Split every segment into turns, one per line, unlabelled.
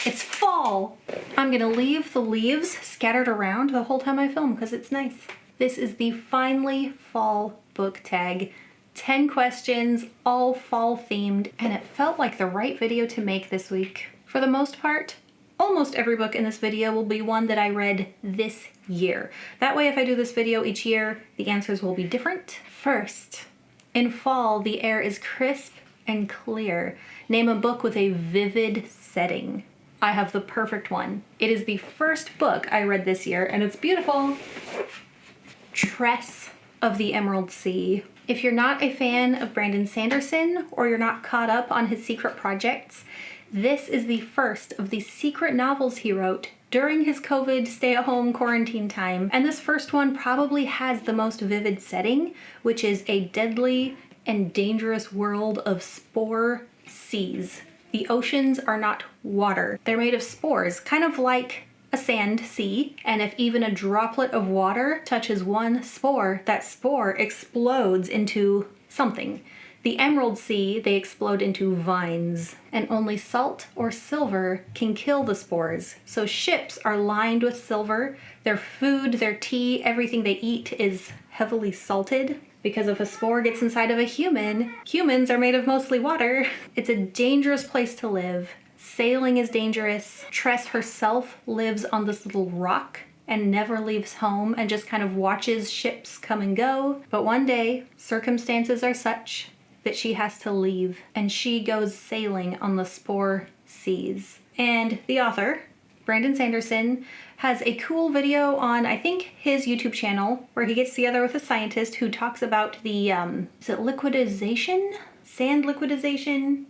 It's fall. I'm gonna leave the leaves scattered around the whole time I film because it's nice. This is the Finally Fall book tag. 10 questions, all fall themed, and it felt like the right video to make this week. For the most part, almost every book in this video will be one that I read this year. That way, if I do this video each year, the answers will be different. First, in fall, the air is crisp and clear. Name a book with a vivid setting. I have the perfect one. It is the first book I read this year, and it's beautiful. Tress of the Emerald Sea. If you're not a fan of Brandon Sanderson, or you're not caught up on his secret projects, this is the first of the secret novels he wrote during his COVID stay-at-home quarantine time. And this first one probably has the most vivid setting, which is a deadly and dangerous world of spore seas. The oceans are not water. They're made of spores, kind of like a sand sea, and if even a droplet of water touches one spore, that spore explodes into something. The Emerald Sea, they explode into vines, and only salt or silver can kill the spores. So ships are lined with silver. Their food, their tea, everything they eat is heavily salted. Because if a spore gets inside of a human, humans are made of mostly water. It's a dangerous place to live. Sailing is dangerous. Tress herself lives on this little rock and never leaves home and just kind of watches ships come and go. But one day, circumstances are such that she has to leave, and she goes sailing on the spore seas. And the author, Brandon Sanderson, has a cool video on, I think, his YouTube channel where he gets together with a scientist who talks about the, is it liquidization? Sand liquidization?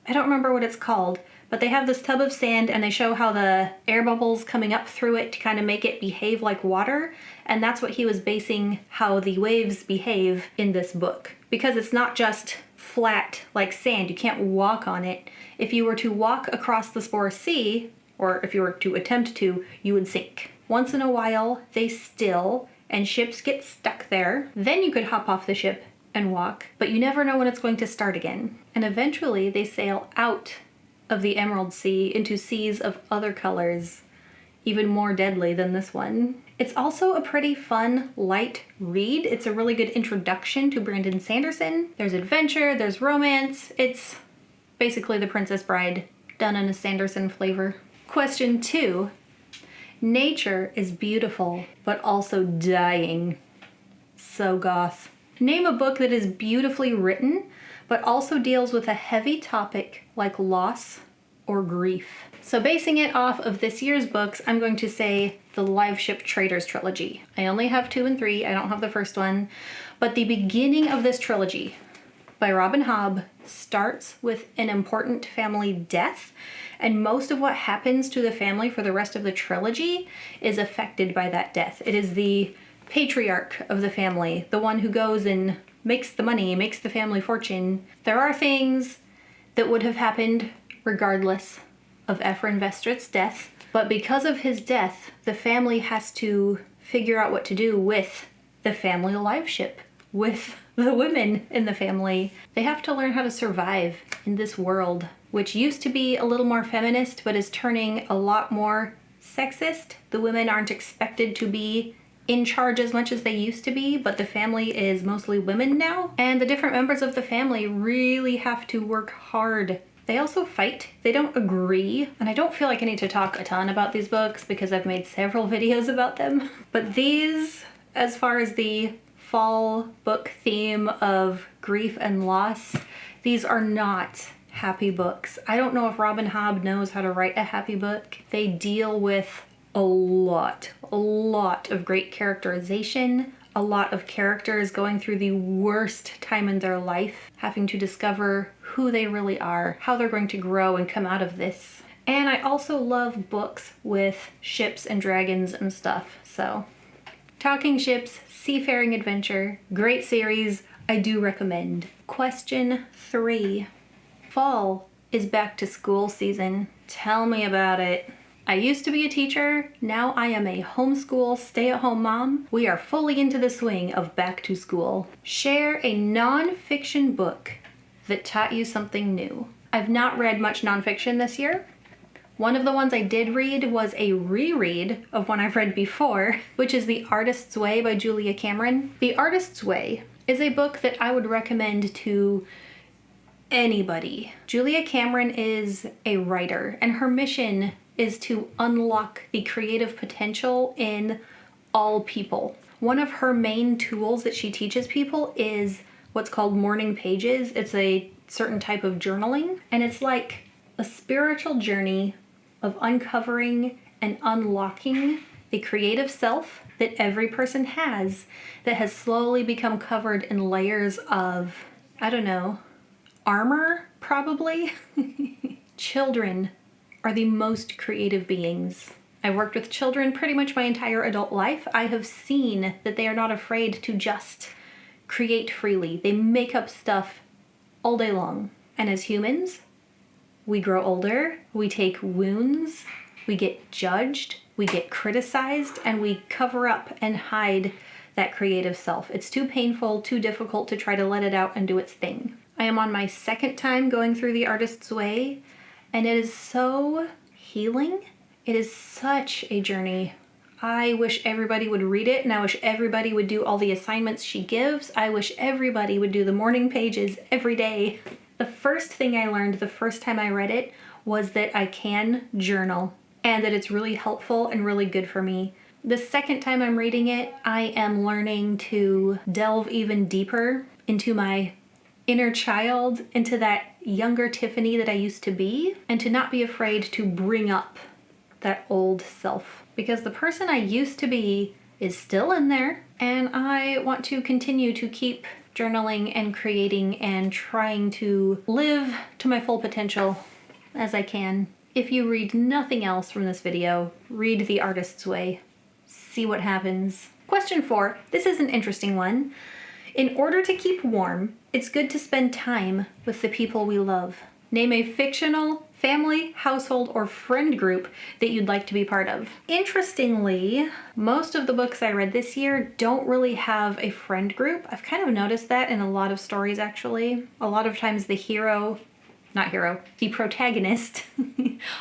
I don't remember what it's called, but they have this tub of sand and they show how the air bubbles coming up through it to kind of make it behave like water. And that's what he was basing how the waves behave in this book. Because it's not just flat like sand, you can't walk on it. If you were to walk across the Spore Sea, or if you were to attempt to, you would sink. Once in a while, they still, and ships get stuck there. Then you could hop off the ship and walk, but you never know when it's going to start again. And eventually they sail out of the Emerald Sea into seas of other colors, even more deadly than this one. It's also a pretty fun, light read. It's a really good introduction to Brandon Sanderson. There's adventure, there's romance. It's basically The Princess Bride done in a Sanderson flavor. Question 2. Nature is beautiful, but also dying. So goth. Name a book that is beautifully written, but also deals with a heavy topic like loss or grief. So basing it off of this year's books, I'm going to say the Live Ship Traders trilogy. I only have 2 and 3, I don't have the first one, but the beginning of this trilogy by Robin Hobb starts with an important family death, and most of what happens to the family for the rest of the trilogy is affected by that death. It is the patriarch of the family, the one who goes and makes the money, makes the family fortune. There are things that would have happened regardless of Ephraim Vestrit's death, but because of his death, the family has to figure out what to do with the family live ship, with the women in the family. They have to learn how to survive in this world, which used to be a little more feminist, but is turning a lot more sexist. The women aren't expected to be in charge as much as they used to be, but the family is mostly women now, and the different members of the family really have to work hard. They also fight. They don't agree, and I don't feel like I need to talk a ton about these books because I've made several videos about them. But these, as far as the fall book theme of grief and loss, these are not happy books. I don't know if Robin Hobb knows how to write a happy book. They deal with a lot of great characterization, a lot of characters going through the worst time in their life, having to discover who they really are, how they're going to grow and come out of this. And I also love books with ships and dragons and stuff, so talking ships, seafaring adventure, great series, I do recommend. Question 3. Fall is back to school season. Tell me about it. I used to be a teacher, now I am a homeschool, stay-at-home mom. We are fully into the swing of back to school. Share a non-fiction book that taught you something new. I've not read much nonfiction this year, One of the ones I did read was a reread of one I've read before, which is The Artist's Way by Julia Cameron. The Artist's Way is a book that I would recommend to anybody. Julia Cameron is a writer, and her mission is to unlock the creative potential in all people. One of her main tools that she teaches people is what's called morning pages. It's a certain type of journaling, and it's like a spiritual journey of uncovering and unlocking the creative self that every person has that has slowly become covered in layers of, I don't know, armor, probably. Children are the most creative beings. I've worked with children pretty much my entire adult life. I have seen that they are not afraid to just create freely. They make up stuff all day long. And as humans, we grow older, we take wounds, we get judged, we get criticized, and we cover up and hide that creative self. It's too painful, too difficult to try to let it out and do its thing. I am on my second time going through The Artist's Way, and it is so healing. It is such a journey. I wish everybody would read it, and I wish everybody would do all the assignments she gives. I wish everybody would do the morning pages every day. The first thing I learned the first time I read it was that I can journal and that it's really helpful and really good for me. The second time I'm reading it, I am learning to delve even deeper into my inner child, into that younger Tiffany that I used to be, and to not be afraid to bring up that old self. Because the person I used to be is still in there, and I want to continue to keep journaling and creating and trying to live to my full potential as I can. If you read nothing else from this video, read The Artist's Way. See what happens. Question 4. This is an interesting one. In order to keep warm, it's good to spend time with the people we love. Name a fictional family, household, or friend group that you'd like to be part of. Interestingly, most of the books I read this year don't really have a friend group. I've kind of noticed that in a lot of stories, actually. A lot of times the the protagonist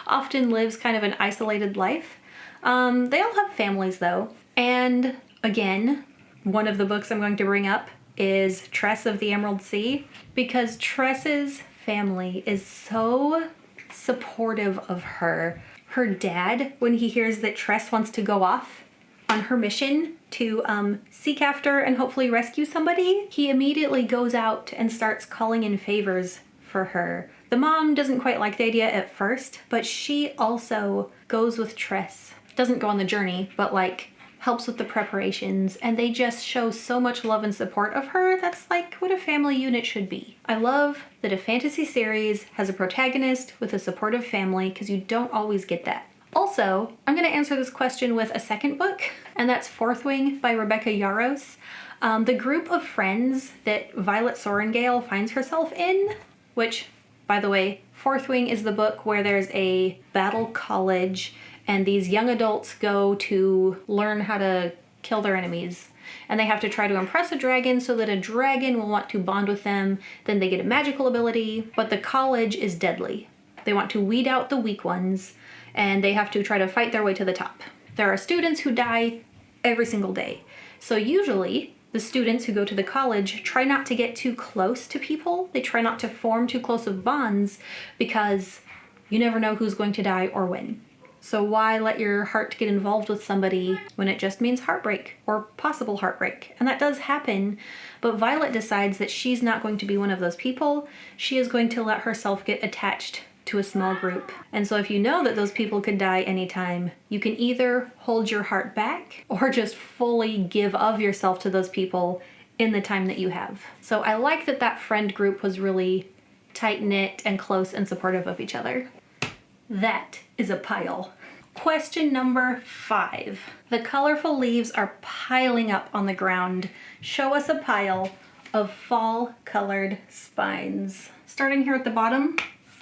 often lives kind of an isolated life. They all have families though. And again, one of the books I'm going to bring up is Tress of the Emerald Sea, because Tress's family is so supportive of her. Her dad, when he hears that Tress wants to go off on her mission to seek after and hopefully rescue somebody, he immediately goes out and starts calling in favors for her. The mom doesn't quite like the idea at first, but she also goes with Tress. Doesn't go on the journey, but like helps with the preparations, and they just show so much love and support of her. That's like what a family unit should be. I love that a fantasy series has a protagonist with a supportive family, because you don't always get that. Also, I'm going to answer this question with a second book, and that's Fourth Wing by Rebecca Yarros. The group of friends that Violet Sorrengail finds herself in, which, by the way, Fourth Wing is the book where there's a battle college and these young adults go to learn how to kill their enemies. And they have to try to impress a dragon so that a dragon will want to bond with them. Then they get a magical ability, but the college is deadly. They want to weed out the weak ones, and they have to try to fight their way to the top. There are students who die every single day. So usually, the students who go to the college try not to get too close to people. They try not to form too close of bonds, because you never know who's going to die or when. So why let your heart get involved with somebody when it just means heartbreak or possible heartbreak? And that does happen, but Violet decides that she's not going to be one of those people. She is going to let herself get attached to a small group. And so if you know that those people could die anytime, you can either hold your heart back or just fully give of yourself to those people in the time that you have. So I like that that friend group was really tight-knit and close and supportive of each other. That is a pile. Question number 5. The colorful leaves are piling up on the ground. Show us a pile of fall-colored spines. Starting here at the bottom,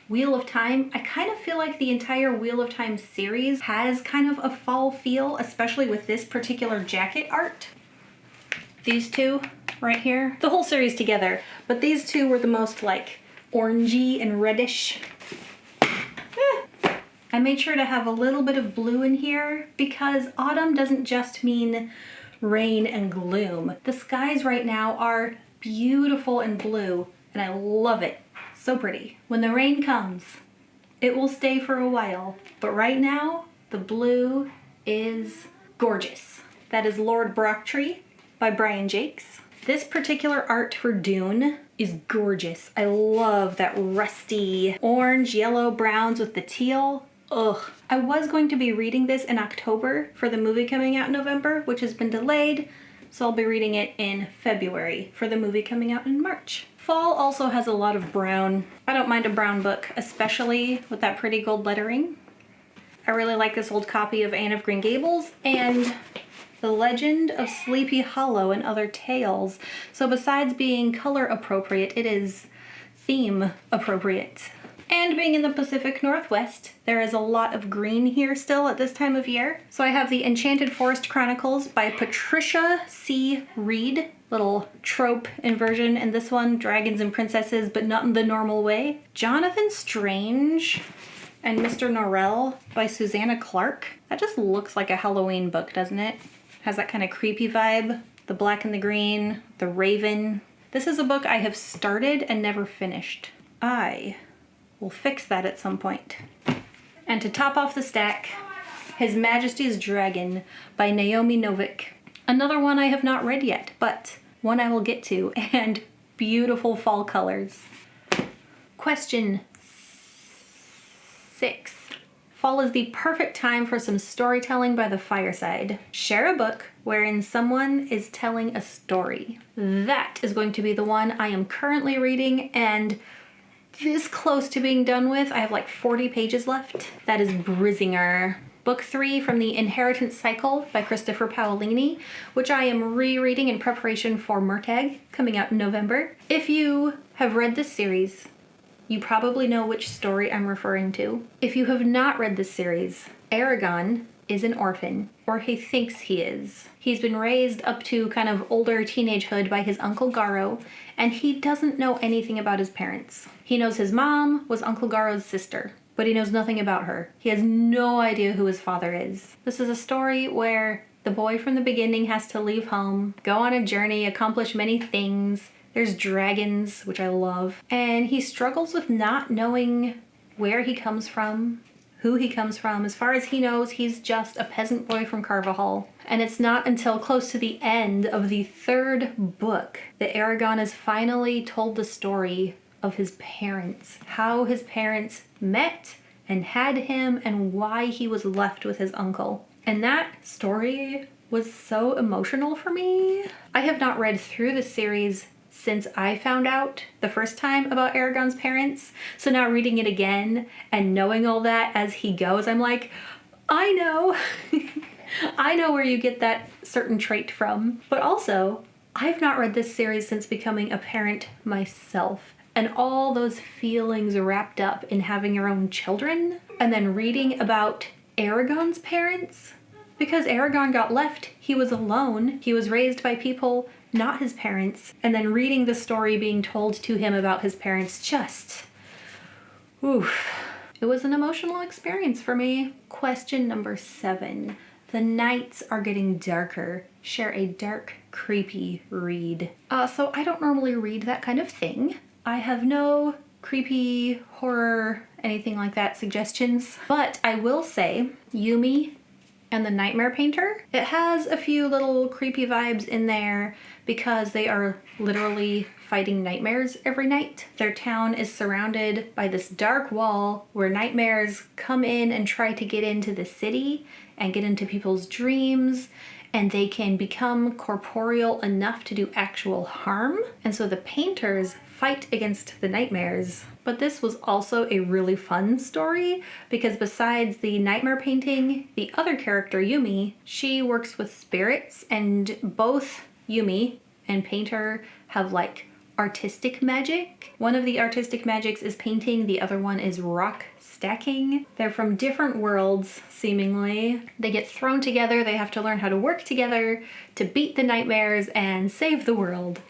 Wheel of Time. I kind of feel like the entire Wheel of Time series has kind of a fall feel, especially with this particular jacket art. These two right here. The whole series together, but these two were the most like orangey and reddish. I made sure to have a little bit of blue in here because autumn doesn't just mean rain and gloom. The skies right now are beautiful and blue, and I love it. So pretty. When the rain comes, it will stay for a while, but right now, the blue is gorgeous. That is Lord Brocktree by Brian Jakes. This particular art for Dune is gorgeous. I love that rusty orange, yellow, browns with the teal. Ugh. I was going to be reading this in October for the movie coming out in November, which has been delayed, so I'll be reading it in February for the movie coming out in March. Fall also has a lot of brown. I don't mind a brown book, especially with that pretty gold lettering. I really like this old copy of Anne of Green Gables and The Legend of Sleepy Hollow and Other Tales. So besides being color appropriate, it is theme appropriate. And being in the Pacific Northwest, there is a lot of green here still at this time of year. So I have the Enchanted Forest Chronicles by Patricia C. Reed. Little trope inversion in this one, dragons and princesses, but not in the normal way. Jonathan Strange and Mr. Norrell by Susanna Clark. That just looks like a Halloween book, doesn't it? Has that kind of creepy vibe. The black and the green, the raven. This is a book I have started and never finished. I will fix that at some point. And to top off the stack, His Majesty's Dragon by Naomi Novik. Another one I have not read yet, but one I will get to, and beautiful fall colors. Question 6. Fall is the perfect time for some storytelling by the fireside. Share a book wherein someone is telling a story. That is going to be the one I am currently reading and this close to being done with. I have like 40 pages left. That is Brizinger. Book 3 from the Inheritance Cycle by Christopher Paolini, which I am rereading in preparation for Murtagh, coming out in November. If you have read this series, you probably know which story I'm referring to. If you have not read this series, Aragon is an orphan, or he thinks he is. He's been raised up to kind of older teenagehood by his Uncle Garo, and he doesn't know anything about his parents. He knows his mom was Uncle Garo's sister, but he knows nothing about her. He has no idea who his father is. This is a story where the boy from the beginning has to leave home, go on a journey, accomplish many things. There's dragons, which I love, and he struggles with not knowing where he comes from, who he comes from. As far as he knows, he's just a peasant boy from Carvajal. And it's not until close to the end of the 3rd book that Aragon is finally told the story of his parents, how his parents met and had him, and why he was left with his uncle. And that story was so emotional for me. I have not read through the series since I found out the first time about Aragon's parents. So now reading it again and knowing all that as he goes, I'm like, I know. I know where you get that certain trait from. But also, I've not read this series since becoming a parent myself. And all those feelings wrapped up in having your own children. And then reading about Aragon's parents. Because Aragon got left, he was alone. He was raised by people, not his parents. And then reading the story being told to him about his parents, just, oof. It was an emotional experience for me. Question number 7. The nights are getting darker. Share a dark, creepy read. So I don't normally read that kind of thing. I have no creepy, horror, anything like that suggestions. But I will say, Yumi and the Nightmare Painter. It has a few little creepy vibes in there because they are literally fighting nightmares every night. Their town is surrounded by this dark wall where nightmares come in and try to get into the city and get into people's dreams, and they can become corporeal enough to do actual harm. And so the painters fight against the nightmares. But this was also a really fun story because besides the nightmare painting, the other character, Yumi, she works with spirits, and both Yumi and Painter have like artistic magic. One of the artistic magics is painting, the other one is rock stacking. They're from different worlds, seemingly. They get thrown together, they have to learn how to work together to beat the nightmares and save the world.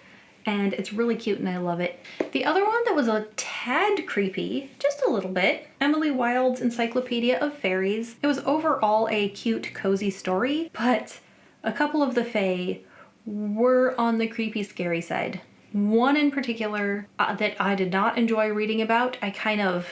and it's really cute and I love it. The other one that was a tad creepy, just a little bit, Emily Wilde's Encyclopedia of Fairies. It was overall a cute, cozy story, but a couple of the fae were on the creepy, scary side. One in particular that I did not enjoy reading about. I kind of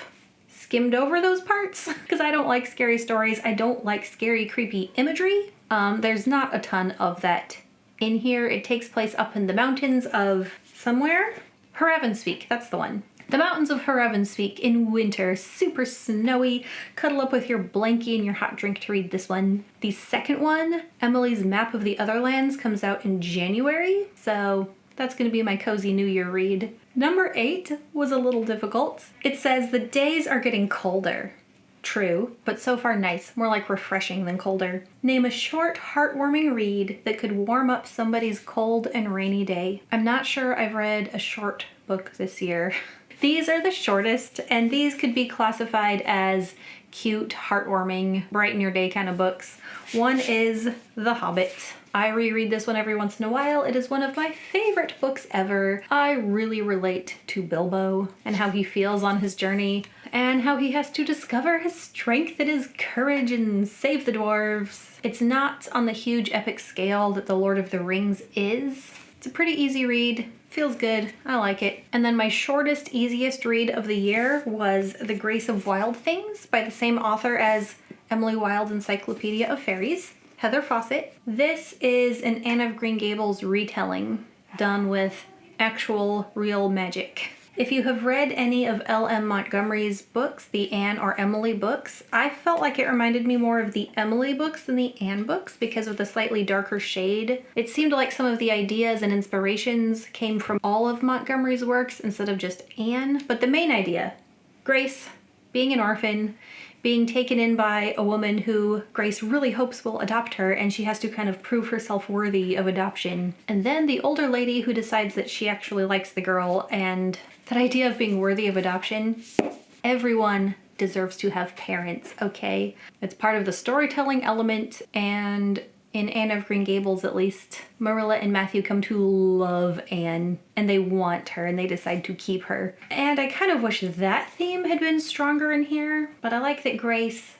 skimmed over those parts because I don't like scary stories. I don't like scary, creepy imagery. There's not a ton of that in here. It takes place up in the mountains of somewhere. Heravenspeak, that's the one. The mountains of Heravenspeak in winter, super snowy. Cuddle up with your blankie and your hot drink to read this one. The second one, Emily's Map of the Otherlands, comes out in January, so that's going to be my cozy New Year read. Number 8 was a little difficult. It says the days are getting colder. True, but so far nice, more like refreshing than colder. Name a short, heartwarming read that could warm up somebody's cold and rainy day. I'm not sure I've read a short book this year. These are the shortest, and these could be classified as cute, heartwarming, brighten your day kind of books. One is The Hobbit. I reread this one every once in a while. It is one of my favorite books ever. I really relate to Bilbo and how he feels on his journey and how he has to discover his strength and his courage and save the dwarves. It's not on the huge epic scale that The Lord of the Rings is. It's a pretty easy read. Feels good. I like it. And then my shortest, easiest read of the year was The Grace of Wild Things by the same author as Emily Wilde's Encyclopedia of Fairies, Heather Fawcett. This is an Anne of Green Gables retelling done with actual real magic. If you have read any of L.M. Montgomery's books, the Anne or Emily books, I felt like it reminded me more of the Emily books than the Anne books because of the slightly darker shade. It seemed like some of the ideas and inspirations came from all of Montgomery's works instead of just Anne. But the main idea, Grace being an orphan, being taken in by a woman who Grace really hopes will adopt her, and she has to kind of prove herself worthy of adoption. And then the older lady who decides that she actually likes the girl, and that idea of being worthy of adoption. Everyone deserves to have parents, okay? It's part of the storytelling element, and in Anne of Green Gables at least, Marilla and Matthew come to love Anne, and they want her, and they decide to keep her. And I kind of wish that theme had been stronger in here, but I like that Grace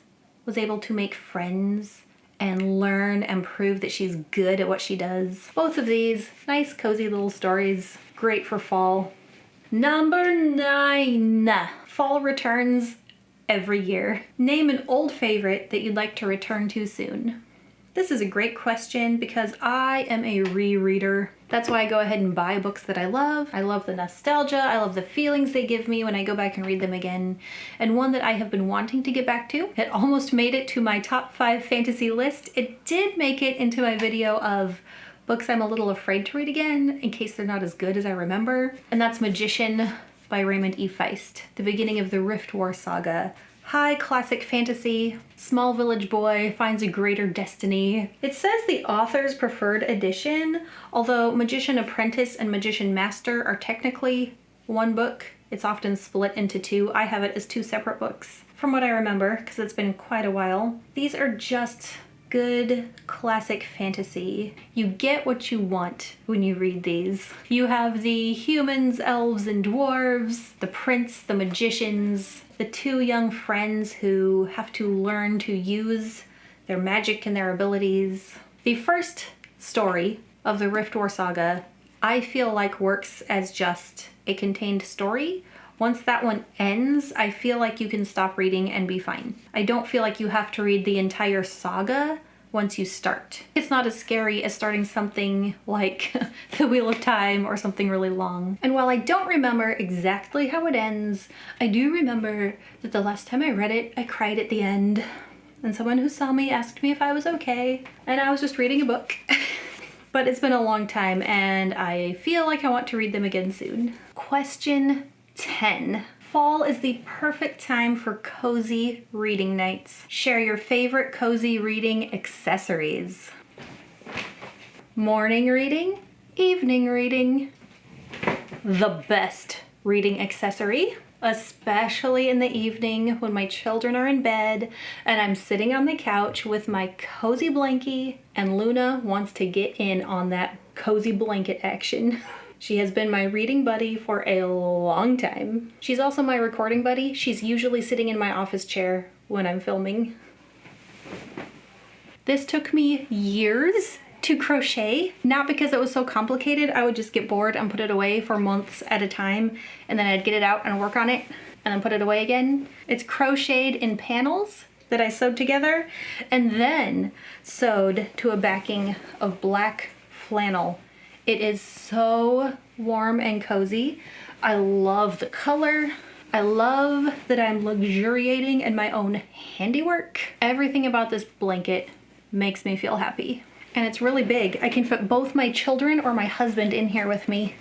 was able to make friends and learn and prove that she's good at what she does. Both of these, nice cozy little stories, great for fall. Number 9, fall returns every year. Name an old favorite that you'd like to return to soon. This is a great question because I am a rereader. That's why I go ahead and buy books that I love. I love the nostalgia. I love the feelings they give me when I go back and read them again. And one that I have been wanting to get back to. It almost made it to my top 5 fantasy list. It did make it into my video of books I'm a little afraid to read again in case they're not as good as I remember. And that's Magician by Raymond E. Feist, the beginning of the Rift War saga. High classic fantasy, small village boy finds a greater destiny. It says the author's preferred edition, although Magician Apprentice and Magician Master are technically one book. It's often split into 2. I have it as 2 separate books, from what I remember, because it's been quite a while. These are just good classic fantasy. You get what you want when you read these. You have the humans, elves, and dwarves, the prince, the magicians, the 2 young friends who have to learn to use their magic and their abilities. The first story of the Rift War saga, I feel like works as just a contained story. Once that one ends, I feel like you can stop reading and be fine. I don't feel like you have to read the entire saga once you start. It's not as scary as starting something like The Wheel of Time or something really long. And while I don't remember exactly how it ends, I do remember that the last time I read it, I cried at the end. And someone who saw me asked me if I was okay, and I was just reading a book. But it's been a long time, and I feel like I want to read them again soon. Question 10. Fall is the perfect time for cozy reading nights. Share your favorite cozy reading accessories. Morning reading, evening reading. The best reading accessory, especially in the evening when my children are in bed and I'm sitting on the couch with my cozy blankie and Luna wants to get in on that cozy blanket action. She has been my reading buddy for a long time. She's also my recording buddy. She's usually sitting in my office chair when I'm filming. This took me years to crochet, not because it was so complicated. I would just get bored and put it away for months at a time, and then I'd get it out and work on it and then put it away again. It's crocheted in panels that I sewed together and then sewed to a backing of black flannel. It is so warm and cozy. I love the color. I love that I'm luxuriating in my own handiwork. Everything about this blanket makes me feel happy. And it's really big. I can fit both my children or my husband in here with me.